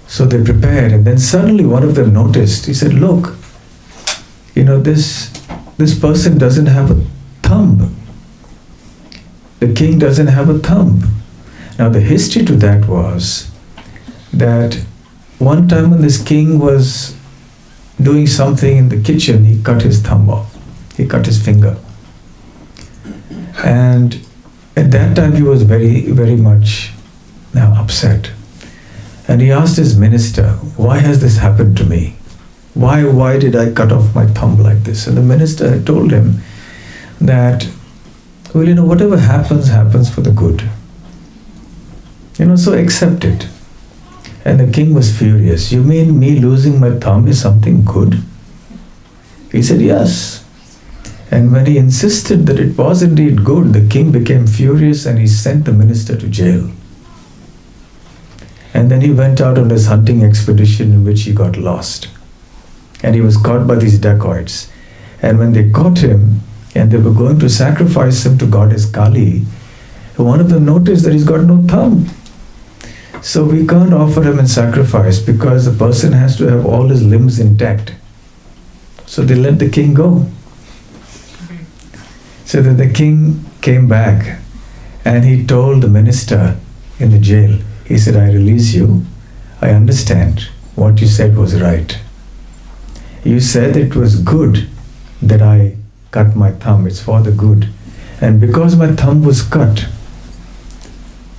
So they prepared, and then suddenly one of them noticed. He said, "Look, this person doesn't have a thumb. The king doesn't have a thumb." Now the history to that was that one time when this king was doing something in the kitchen, he cut his thumb off. He cut his finger. And at that time he was very, very much upset. And he asked his minister, "Why has this happened to me? Why did I cut off my thumb like this?" And the minister had told him that, "Well, whatever happens, happens for the good. So accept it." And the king was furious. "You mean me losing my thumb is something good?" He said, "Yes." And when he insisted that it was indeed good, the king became furious and he sent the minister to jail. And then he went out on his hunting expedition in which he got lost. And he was caught by these dacoits. And when they caught him and they were going to sacrifice him to goddess Kali, one of them noticed that he's got no thumb. So we can't offer him in sacrifice because the person has to have all his limbs intact. So they let the king go. So that the king came back and he told the minister in the jail, he said, "I release you. I understand what you said was right. You said it was good that I cut my thumb. It's for the good. And because my thumb was cut,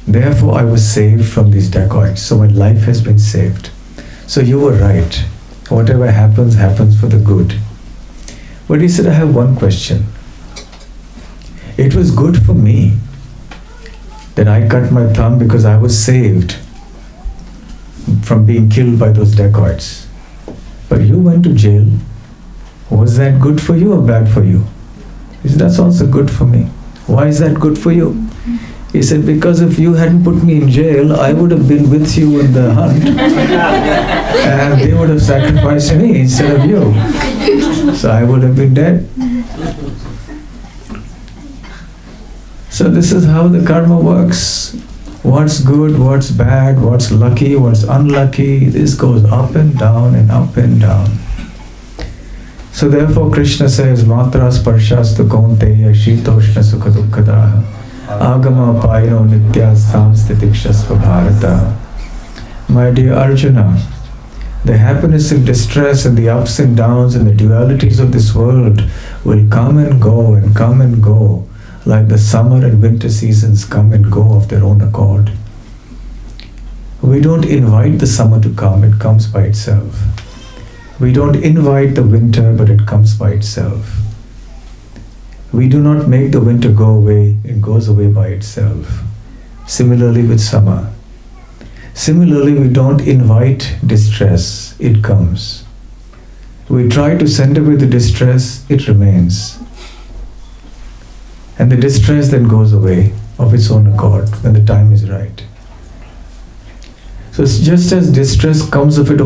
therefore I was saved from these dacoits. So my life has been saved. So you were right. Whatever happens, happens for the good." But he said, "I have one question. It was good for me that I cut my thumb because I was saved from being killed by those dacoits. But you went to jail. Was that good for you or bad for you?" He said, "That's also good for me." "Why is that good for you?" He said, "Because if you hadn't put me in jail, I would have been with you in the hunt and they would have sacrificed me instead of you. So I would have been dead." So this is how the karma works. What's good, what's bad, what's lucky, what's unlucky, this goes up and down and up and down. So therefore Krishna says, "Matra sparshas tu kaunteya shitoshna sukha dukkadaha agama payino nityastham stitikshasva bharata." My dear Arjuna, the happiness and distress and the ups and downs and the dualities of this world will come and go and come and go, like the summer and winter seasons come and go of their own accord. We don't invite the summer to come, it comes by itself. We don't invite the winter, but it comes by itself. We do not make the winter go away, it goes away by itself. Similarly with summer. Similarly, we don't invite distress, it comes. We try to send away the distress, it remains. And the distress then goes away of its own accord when the time is right. So it's just as distress comes of its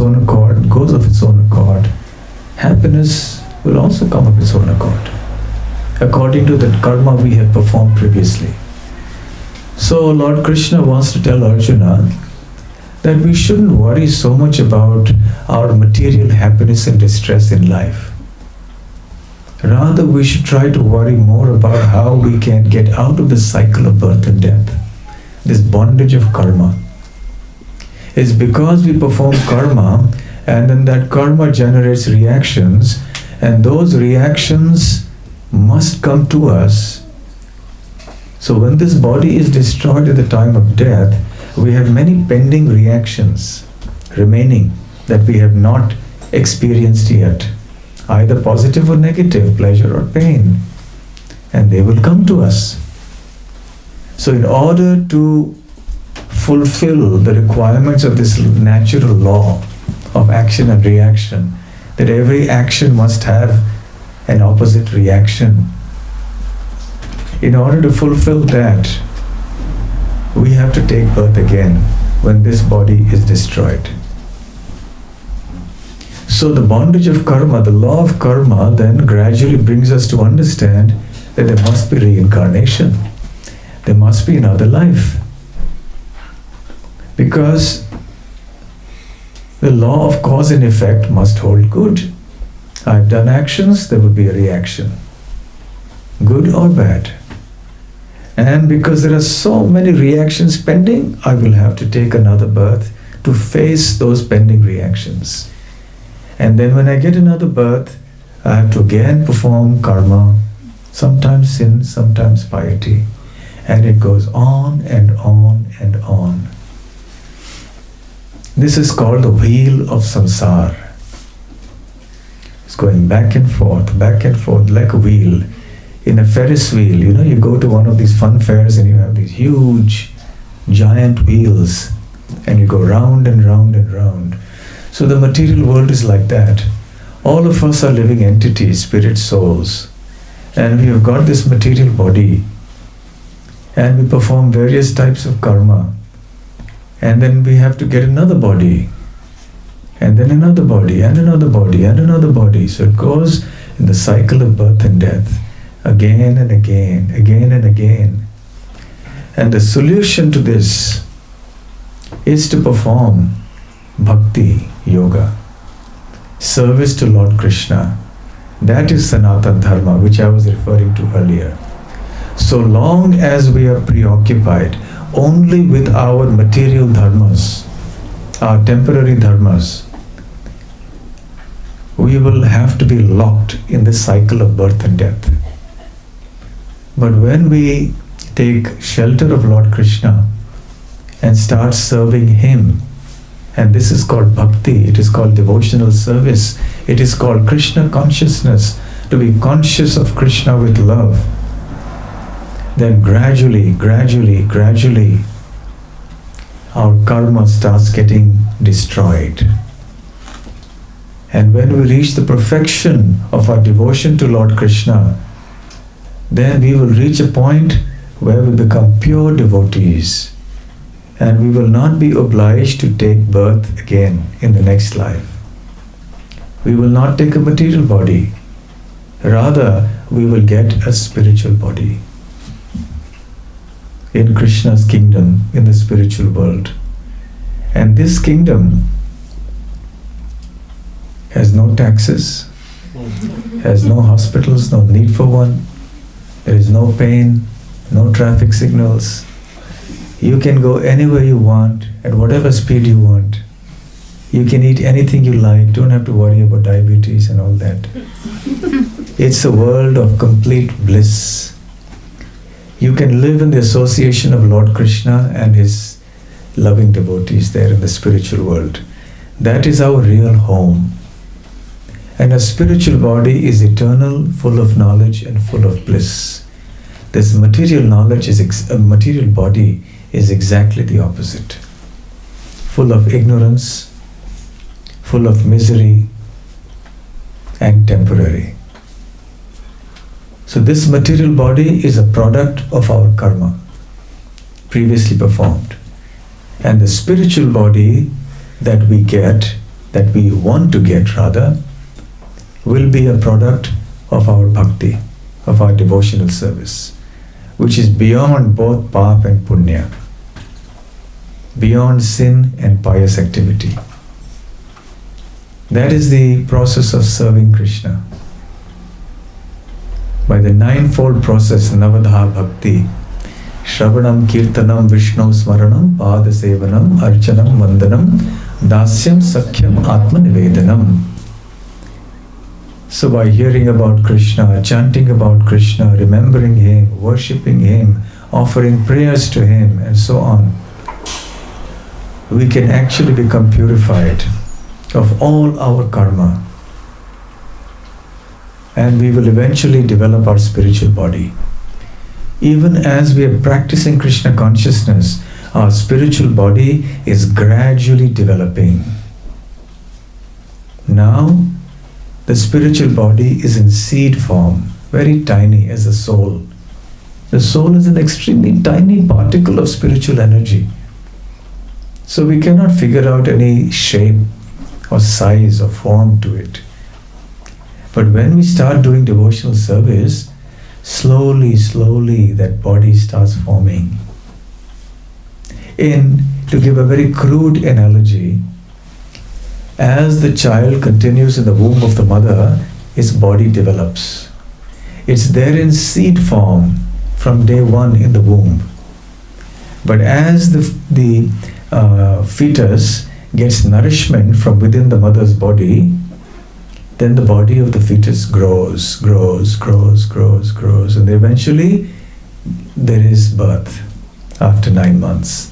own accord, goes of its own accord, happiness will also come of its own accord, according to the karma we have performed previously. So Lord Krishna wants to tell Arjuna that we shouldn't worry so much about our material happiness and distress in life. Rather, we should try to worry more about how we can get out of the cycle of birth and death, this bondage of karma. It's because we perform karma, and then that karma generates reactions, and those reactions must come to us. So when this body is destroyed at the time of death, we have many pending reactions remaining that we have not experienced yet. Either positive or negative, pleasure or pain, and they will come to us. So in order to fulfill the requirements of this natural law of action and reaction, that every action must have an opposite reaction, in order to fulfill that, we have to take birth again when this body is destroyed. So the bondage of karma, the law of karma, then gradually brings us to understand that there must be reincarnation. There must be another life. Because The law of cause and effect must hold good. I've done actions, there will be a reaction, good or bad. And because there are so many reactions pending, I will have to take another birth to face those pending reactions. And then when I get another birth, I have to again perform karma, sometimes sin, sometimes piety. And it goes on and on and on. This is called the wheel of samsara. It's going back and forth like a wheel. In a Ferris wheel, you go to one of these fun fairs and you have these huge, giant wheels and you go round and round and round. So the material world is like that. All of us are living entities, spirit souls. And we have got this material body. And we perform various types of karma. And then we have to get another body. And then another body, and another body, and another body. So it goes in the cycle of birth and death. Again and again, again and again. And the solution to this is to perform bhakti yoga, service to Lord Krishna. That is Sanatana Dharma, which I was referring to earlier. So long as we are preoccupied only with our material dharmas, our temporary dharmas, we will have to be locked in the cycle of birth and death. But when we take shelter of Lord Krishna and start serving Him, and this is called bhakti, it is called devotional service, it is called Krishna consciousness, to be conscious of Krishna with love, then gradually, our karma starts getting destroyed. And when we reach the perfection of our devotion to Lord Krishna, then we will reach a point where we become pure devotees. And we will not be obliged to take birth again in the next life. We will not take a material body. Rather, we will get a spiritual body in Krishna's kingdom, in the spiritual world. And this kingdom has no taxes, has no hospitals, no need for one. There is no pain, no traffic signals. You can go anywhere you want, at whatever speed you want. You can eat anything you like, don't have to worry about diabetes and all that. It's a world of complete bliss. You can live in the association of Lord Krishna and His loving devotees there in the spiritual world. That is our real home. And a spiritual body is eternal, full of knowledge and full of bliss. This material knowledge material body is exactly the opposite. Full of ignorance, full of misery, and temporary. So this material body is a product of our karma, previously performed. And the spiritual body that we get, that we want to get rather, will be a product of our bhakti, of our devotional service, which is beyond both pap and punya, beyond sin and pious activity. That is the process of serving Krishna. By the ninefold process, Navadha Bhakti, Shravanam, Kirtanam, Vishnu Smaranam, Pada Sevanam, Archanam, Vandanam, Dasyam, Sakhyam, Atma Nivedanam. So by hearing about Krishna, chanting about Krishna, remembering Him, worshipping Him, offering prayers to Him, and so on, we can actually become purified of all our karma. And we will eventually develop our spiritual body. Even as we are practicing Krishna consciousness, our spiritual body is gradually developing. Now, the spiritual body is in seed form, very tiny as the soul. The soul is an extremely tiny particle of spiritual energy. So we cannot figure out any shape or size or form to it. But when we start doing devotional service, slowly that body starts forming. To give a very crude analogy, as the child continues in the womb of the mother, his body develops. It's there in seed form from day one in the womb. But as the fetus gets nourishment from within the mother's body, then the body of the fetus grows, and eventually there is birth after 9 months.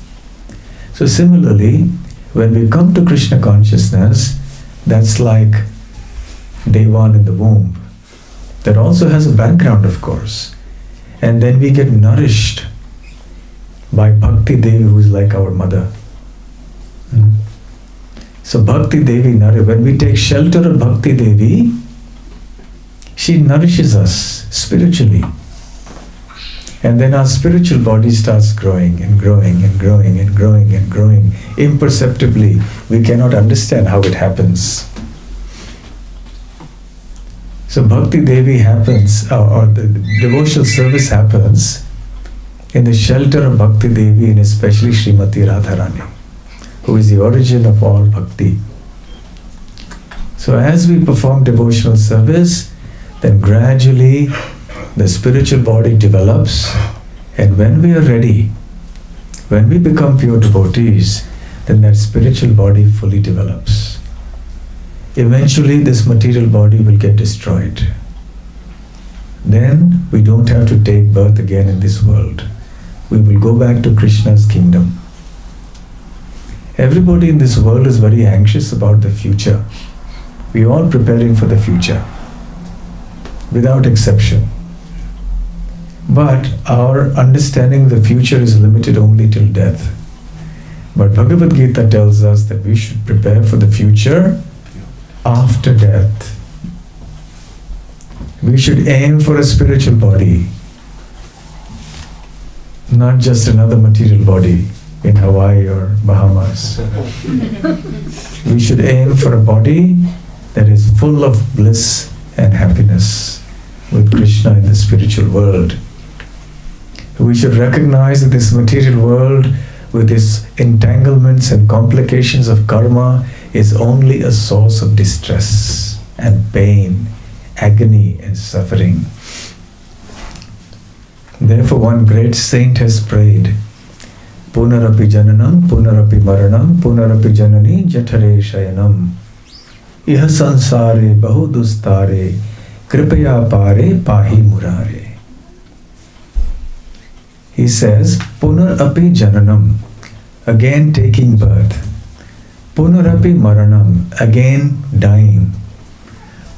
So similarly, when we come to Krishna consciousness, that's like day one in the womb. That also has a background, of course. And then we get nourished by Bhakti Devi, who is like our mother. So Bhakti Devi, when we take shelter of Bhakti Devi, she nourishes us spiritually. And then our spiritual body starts growing and growing and growing and growing and growing. Imperceptibly, we cannot understand how it happens. So Bhakti Devi happens, or the devotional service happens in the shelter of Bhakti Devi, and especially Srimati Radharani, who is the origin of all bhakti. So as we perform devotional service, then gradually the spiritual body develops, and when we are ready, when we become pure devotees, then that spiritual body fully develops. Eventually this material body will get destroyed. Then we don't have to take birth again in this world. We will go back to Krishna's kingdom. Everybody in this world is very anxious about the future. We are all preparing for the future, without exception. But our understanding of the future is limited only till death. But Bhagavad Gita tells us that we should prepare for the future after death. We should aim for a spiritual body, not just another material body in Hawaii or Bahamas. We should aim for a body that is full of bliss and happiness with Krishna in the spiritual world. We should recognize that this material world, with its entanglements and complications of karma, is only a source of distress and pain, agony and suffering. Therefore, one great saint has prayed, Punarapi jananam, punarapi maranam, punarapi janani jathare shayanam. Iha sansare bahudustare, kripaya pare pahi murare. He says, Punarapi jananam, again taking birth. Punarapi maranam, again dying.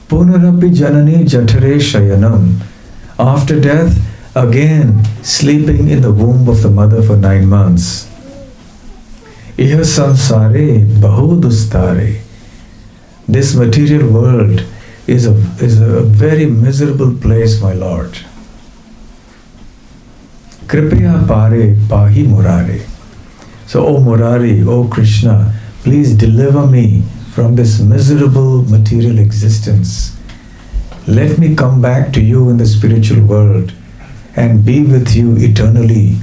Punarapi janani jathare shayanam, after death, again sleeping in the womb of the mother for 9 months. Iha sansare bahudustare. This material world is a very miserable place, my Lord. Kripaya pare pahi murare. So, O Murari, O Krishna, please deliver me from this miserable material existence. Let me come back to you in the spiritual world and be with you eternally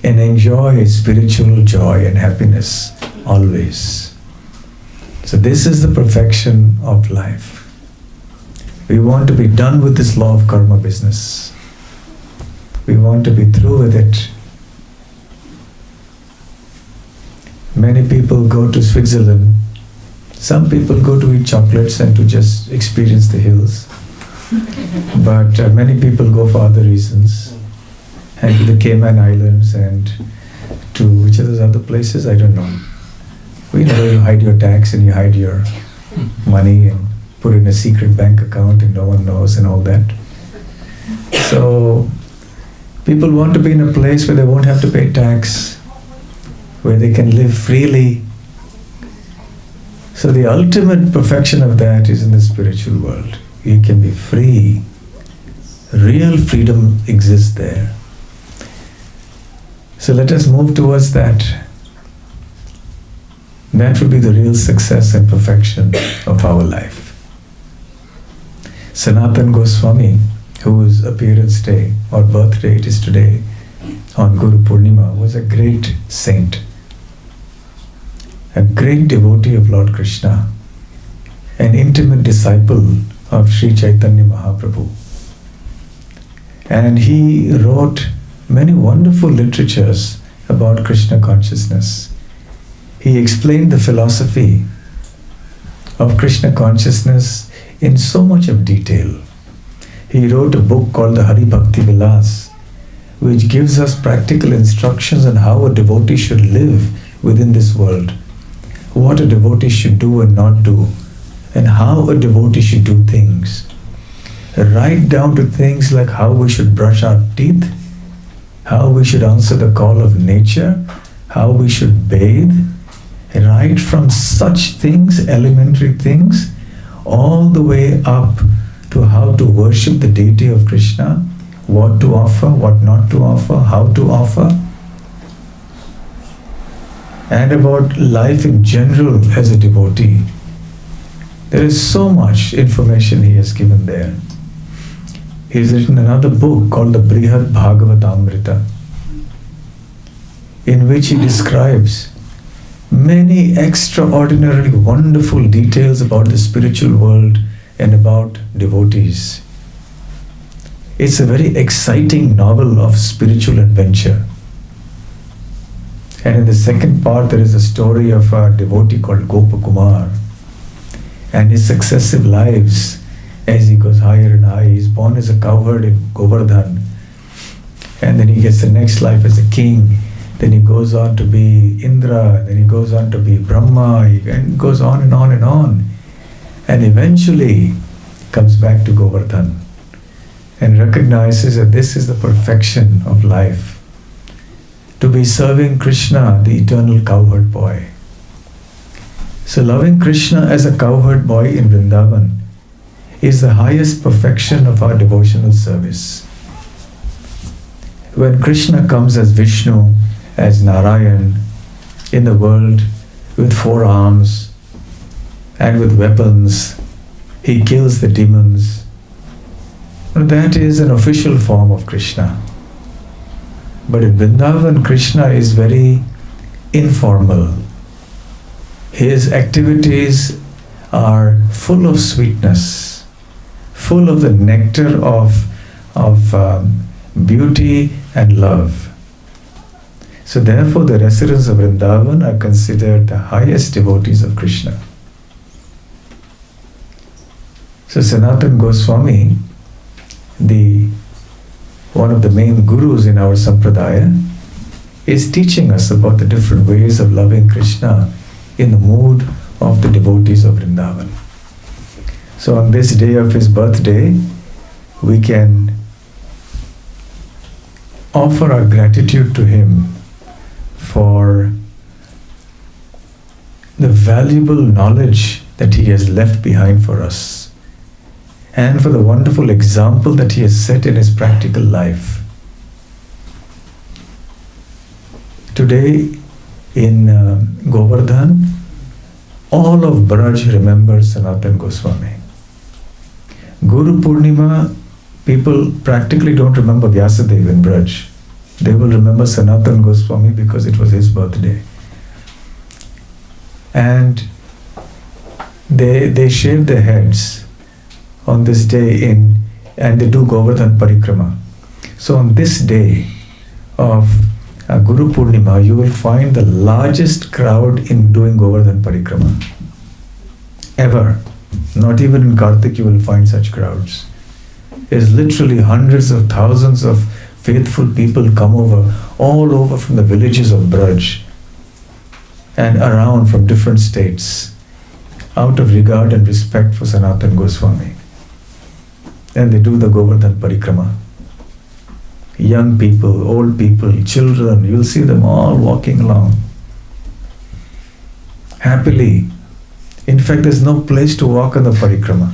and enjoy spiritual joy and happiness always. So this is the perfection of life. We want to be done with this law of karma business. We want to be through with it. Many people go to Switzerland. Some people go to eat chocolates and to just experience the hills. But many people go for other reasons. And to the Cayman Islands and to which are those other places? I don't know. You know, where you hide your tax and you hide your money and put in a secret bank account and no one knows and all that. So people want to be in a place where they won't have to pay tax, where they can live freely. So the ultimate perfection of that is in the spiritual world. You can be free. Real freedom exists there. So let us move towards that. That will be the real success and perfection of our life. Sanatan Goswami, whose appearance day or birthday it is today on Guru Purnima, was a great saint. a great devotee of Lord Krishna, an intimate disciple of Sri Chaitanya Mahaprabhu. And he wrote many wonderful literatures about Krishna consciousness. He explained the philosophy of Krishna consciousness in so much of detail. He wrote a book called the Hari Bhakti Vilas, which gives us practical instructions on how a devotee should live within this world, what a devotee should do and not do, and how a devotee should do things. Right down to things like how we should brush our teeth, how we should answer the call of nature, how we should bathe, right from such things, elementary things, all the way up to how to worship the deity of Krishna, what to offer, what not to offer, how to offer, and about life in general as a devotee. There is so much information he has given there. He has written another book called the Brihad Bhagavatamrita, in which he describes many extraordinarily wonderful details about the spiritual world and about devotees. It's a very exciting novel of spiritual adventure. And in the second part, there is a story of a devotee called Gopakumar and his successive lives as he goes higher and higher. He's born as a cowherd in Govardhan, and then he gets the next life as a king. Then he goes on to be Indra, then he goes on to be Brahma, and goes on and on and on. And eventually comes back to Govardhan and recognizes that this is the perfection of life. To be serving Krishna, the eternal cowherd boy. So loving Krishna as a cowherd boy in Vrindavan is the highest perfection of our devotional service. When Krishna comes as Vishnu, as Narayan, in the world with 4 arms and with weapons, he kills the demons. That is an official form of Krishna. But in Vrindavan, Krishna is very informal. His activities are full of sweetness, full of the nectar of beauty and love. So therefore the residents of Vrindavan are considered the highest devotees of Krishna. So Sanatana Goswami, one of the main gurus in our sampradaya, is teaching us about the different ways of loving Krishna in the mood of the devotees of Vrindavan. So on this day of his birthday, we can offer our gratitude to him for the valuable knowledge that he has left behind for us, and for the wonderful example that he has set in his practical life. Today in Govardhan, all of Braj remembers Sanatana Goswami. Guru Purnima, people practically don't remember Vyasadeva in Braj. They will remember Sanatana Goswami because it was his birthday. And they shave their heads on this day and they do Govardhan Parikrama. So on this day of Guru Purnima, you will find the largest crowd in doing Govardhan Parikrama ever. Not even in Kartik you will find such crowds. There's literally hundreds of thousands of faithful people come all over from the villages of Braj and around from different states, out of regard and respect for Sanatana Goswami. And they do the Govardhan Parikrama. Young people, old people, children, you'll see them all walking along happily. In fact, there's no place to walk on the Parikrama.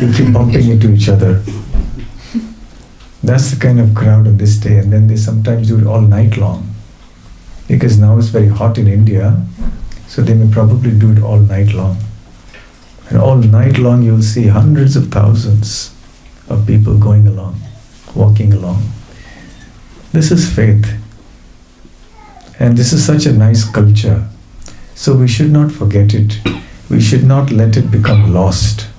You keep bumping into each other. That's the kind of crowd on this day. And then they sometimes do it all night long, because now it's very hot in India, so they may probably do it all night long. And all night long you'll see hundreds of thousands of people going along, walking along. This is faith. And this is such a nice culture. So we should not forget it. We should not let it become lost.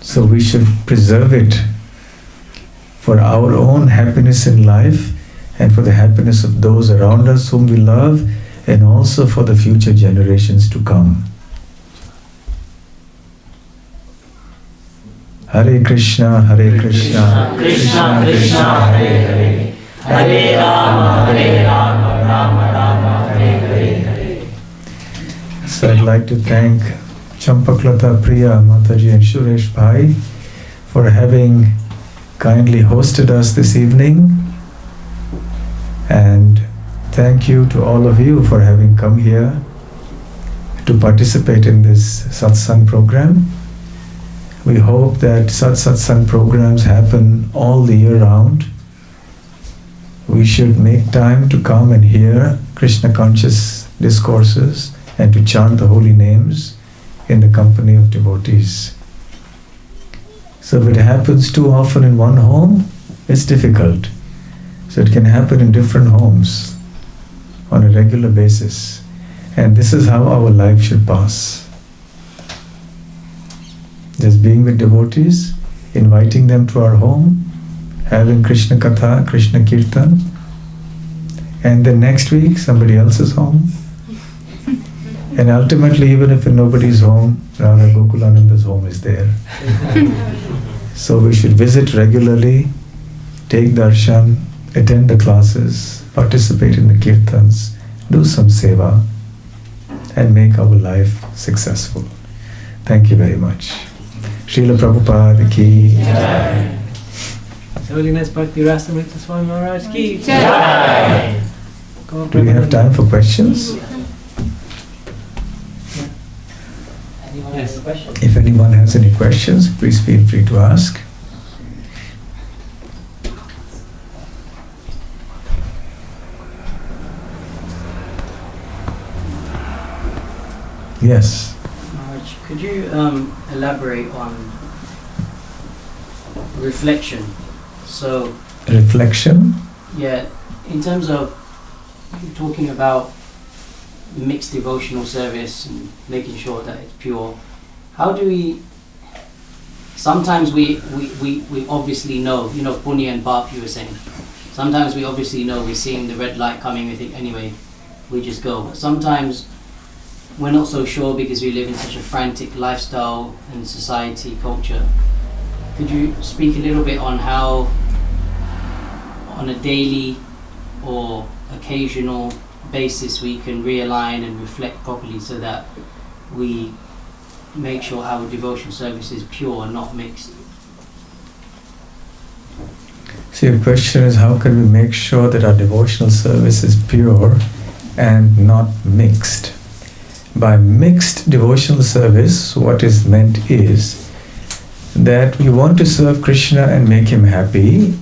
So we should preserve it for our own happiness in life and for the happiness of those around us whom we love, and also for the future generations to come. Hare Krishna, Hare Krishna, Krishna Krishna, Hare Hare, Hare Rama, Rama Rama, Hare Hare. So I'd like to thank Champaklata, Priya, Mataji and Suresh Bhai for having kindly hosted us this evening. And thank you to all of you for having come here to participate in this satsang program. We hope that such satsang programs happen all the year round. We should make time to come and hear Krishna conscious discourses and to chant the holy names in the company of devotees. So if it happens too often in one home, it's difficult. So it can happen in different homes on a regular basis. And this is how our life should pass. Just being with devotees, inviting them to our home, having Krishna Katha, Krishna Kirtan, and then next week somebody else's home. And ultimately, even if nobody's home, Radha Gokulananda's home is there. So we should visit regularly, take darshan, attend the classes, participate in the kirtans, do some seva, and make our life successful. Thank you very much. Srila Prabhupada ki Jai. His Holiness Bhakti Rasamrita Swami Maharaj ki Jai. Do we have time for questions? Yes. If anyone has any questions, please feel free to ask. Yes. Maharaj, could you elaborate on reflection? So, Reflection? yeah, in terms of talking about mixed devotional service and making sure that it's pure, how do we, sometimes we obviously know, Punya and Bap you were saying, sometimes we obviously know, we're seeing the red light coming, we think anyway, we just go. But sometimes we're not so sure because we live in such a frantic lifestyle and society, culture. Could you speak a little bit on how, on a daily or occasional basis, we can realign and reflect properly so that we make sure our devotional service is pure and not mixed? So your question is, how can we make sure that our devotional service is pure and not mixed? By mixed devotional service, what is meant is that we want to serve Krishna and make him happy.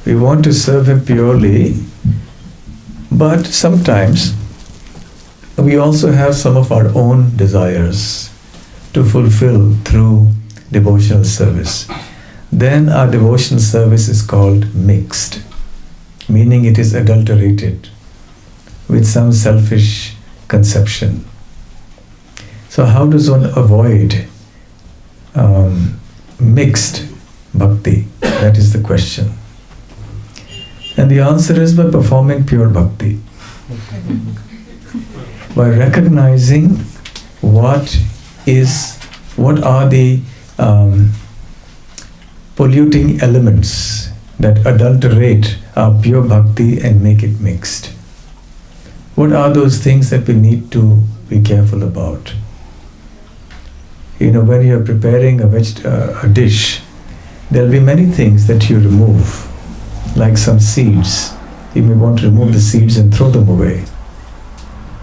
We want to serve him purely, but sometimes we also have some of our own desires to fulfill through devotional service. Then our devotional service is called mixed, meaning it is adulterated with some selfish conception. So how does one avoid mixed bhakti? That is the question. And the answer is by performing pure bhakti. By recognizing what are the polluting elements that adulterate our pure bhakti and make it mixed. What are those things that we need to be careful about? When you're preparing a dish, there'll be many things that you remove, like some seeds. You may want to remove the seeds and throw them away.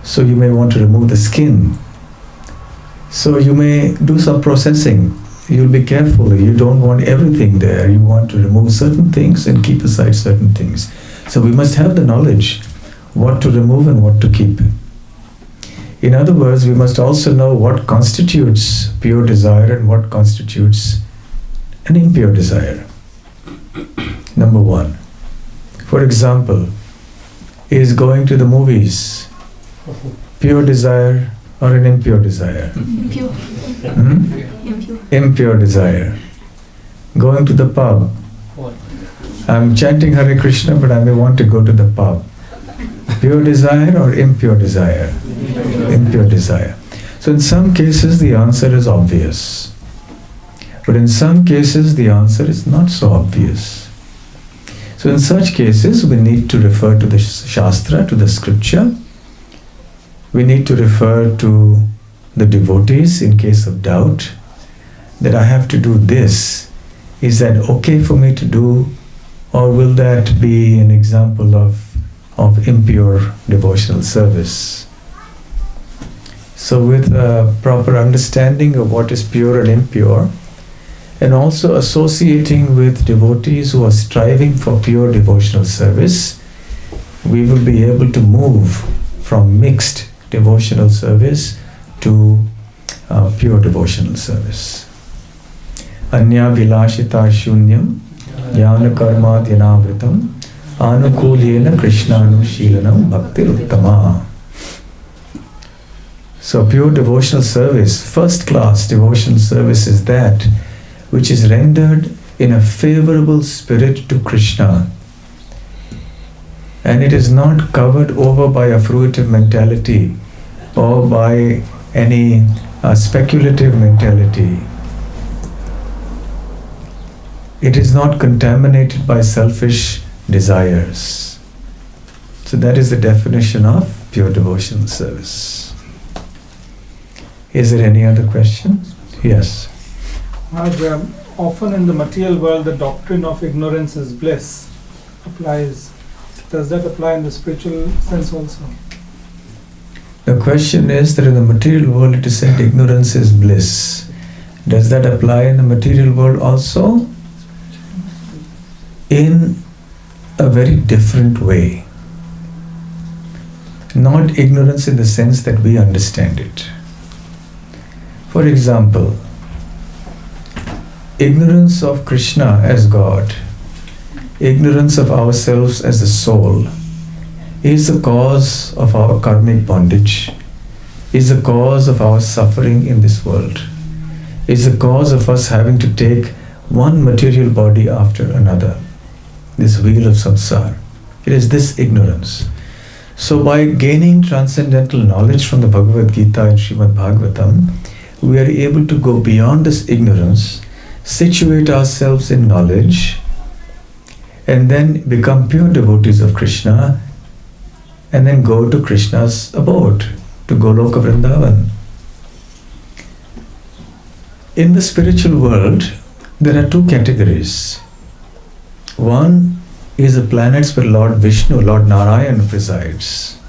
So you may want to remove the skin. So you may do some processing. You'll be careful. You don't want everything there. You want to remove certain things and keep aside certain things. So we must have the knowledge what to remove and what to keep. In other words, we must also know what constitutes pure desire and what constitutes an impure desire. Number one. For example, is going to the movies Pure desire or an impure desire? Impure. Impure. Impure desire. Going to the pub. I'm chanting Hare Krishna, but I may want to go to the pub. Pure desire or impure desire? Impure desire. So in some cases the answer is obvious. But in some cases the answer is not so obvious. So in such cases we need to refer to the Shastra, to the scripture. We need to refer to the devotees in case of doubt, that I have to do this. Is that okay for me to do, or will that be an example of impure devotional service? So with a proper understanding of what is pure and impure, and also associating with devotees who are striving for pure devotional service, we will be able to move from mixed devotional service to pure devotional service. Anya vilashita shunyam jnana karma dhyanavritam anukulena krishnanushilanam bhakti uttama. So pure devotional service, first class devotional service, is that which is rendered in a favorable spirit to Krishna. And it is not covered over by a fruitive mentality or by any speculative mentality. It is not contaminated by selfish desires. So that is the definition of pure devotional service. Is there any other question? Yes. Maharaj, often in the material world the doctrine of ignorance is bliss applies. Does that apply in the spiritual sense also? The question is that in the material world it is said ignorance is bliss. Does that apply in the material world also? In a very different way. Not ignorance in the sense that we understand it. For example, ignorance of Krishna as God, ignorance of ourselves as the soul, is the cause of our karmic bondage, is the cause of our suffering in this world, is the cause of us having to take one material body after another, this wheel of samsara. It is this ignorance. So by gaining transcendental knowledge from the Bhagavad Gita and Srimad Bhagavatam, we are able to go beyond this ignorance, situate ourselves in knowledge, and then become pure devotees of Krishna, and then go to Krishna's abode, to Goloka Vrindavan. In the spiritual world, there are two categories. One is the planets where Lord Vishnu, Lord Narayan presides,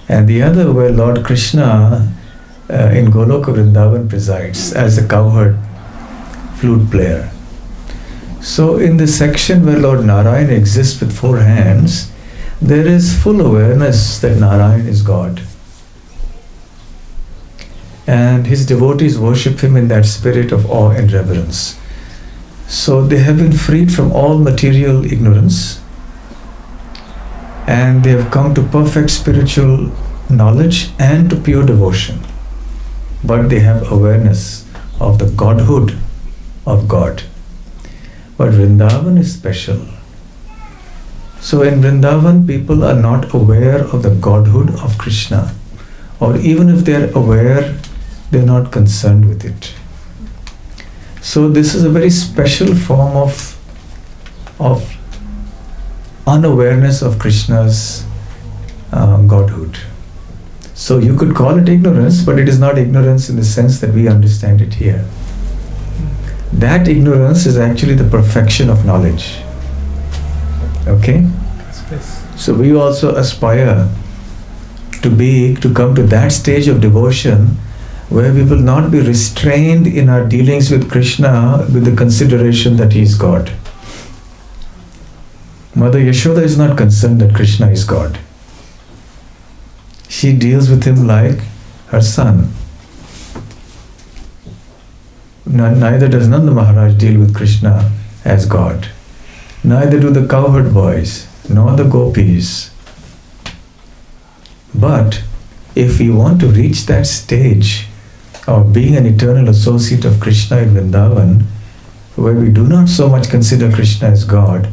and the other where Lord Krishna in Goloka Vrindavan presides as the cowherd flute player. So in the section where Lord Narayan exists with four hands, there is full awareness that Narayan is God. And his devotees worship him in that spirit of awe and reverence. So they have been freed from all material ignorance, and they have come to perfect spiritual knowledge and to pure devotion. But they have awareness of the Godhood of God. But Vrindavan is special. So in Vrindavan, people are not aware of the Godhood of Krishna. Or even if they are aware, they are not concerned with it. So this is a very special form of unawareness of Krishna's Godhood. So you could call it ignorance, but it is not ignorance in the sense that we understand it here. That ignorance is actually the perfection of knowledge. Okay? So we also aspire to come to that stage of devotion where we will not be restrained in our dealings with Krishna with the consideration that he is God. Mother Yashoda is not concerned that Krishna is God. She deals with him like her son. Neither does Nanda Maharaj deal with Krishna as God. Neither do the cowherd boys, nor the gopis. But if we want to reach that stage of being an eternal associate of Krishna in Vrindavan, where we do not so much consider Krishna as God,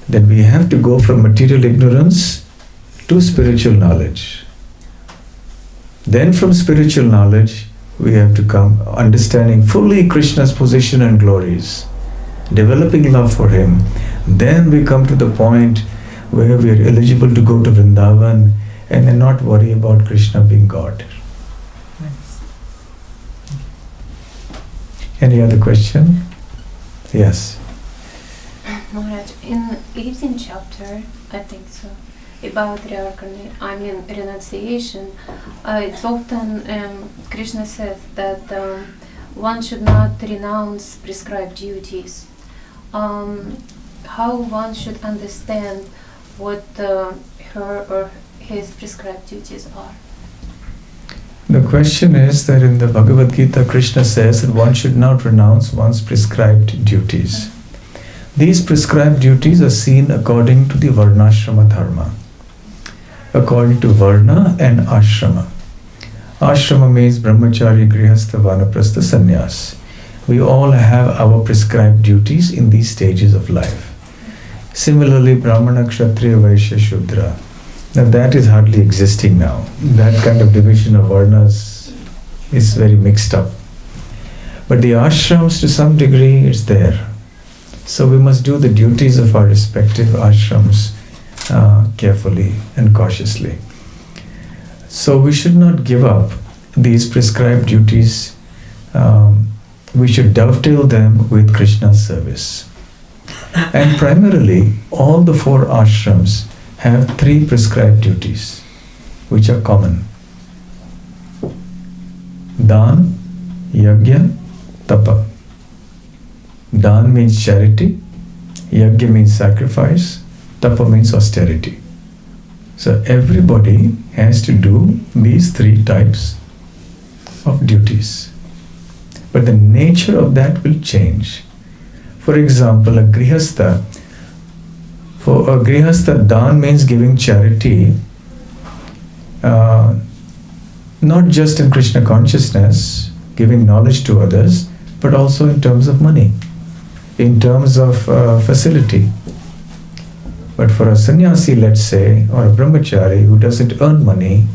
then we have to go from material ignorance to spiritual knowledge. Then from spiritual knowledge, we have to come understanding fully Krishna's position and glories, developing love for him. Then we come to the point where we are eligible to go to Vrindavan and then not worry about Krishna being God. Thanks. Any other question? Yes. Maharaj, in 18th chapter, I think so, about renunciation, it's often Krishna says that one should not renounce prescribed duties. How one should understand what her or his prescribed duties are? The question is that in the Bhagavad Gita, Krishna says that one should not renounce one's prescribed duties. These prescribed duties are seen according to the Varnashrama Dharma, according to Varna and Ashrama. Ashrama means Brahmachari, Grihastha, Vanaprastha, Sannyas. We all have our prescribed duties in these stages of life. Similarly, Brahmana, Kshatriya, Vaishya, Shudra. Now that is hardly existing now. That kind of division of Varnas is very mixed up. But the ashrams, to some degree, is there. So we must do the duties of our respective ashrams carefully and cautiously. So we should not give up these prescribed duties. We should dovetail them with Krishna's service. And primarily, all the 4 ashrams have 3 prescribed duties, which are common. Dan, Yajna, Tapa. Dan means charity, Yajna means sacrifice, Tapa means austerity. So everybody has to do these 3 types of duties. But the nature of that will change. For example, a Grihastha, for a Grihastha, Dan means giving charity, not just in Krishna consciousness, giving knowledge to others, but also in terms of money, in terms of facility. But for a sannyasi, let's say, or a brahmachari who doesn't earn money,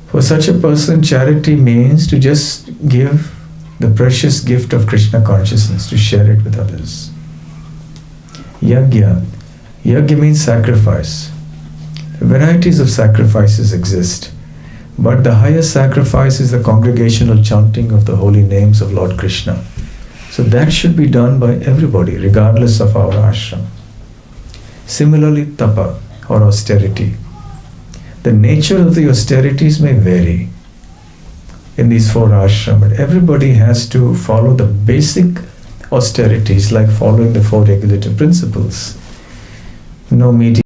for such a person, charity means to just give the precious gift of Krishna consciousness, to share it with others. Yajna. Yajna means sacrifice. Varieties of sacrifices exist, but the highest sacrifice is the congregational chanting of the holy names of Lord Krishna. So that should be done by everybody, regardless of our ashram. Similarly, tapa, or austerity. The nature of the austerities may vary in these 4 ashrams, but everybody has to follow the basic austerities, like following the 4 regulative principles. No meeting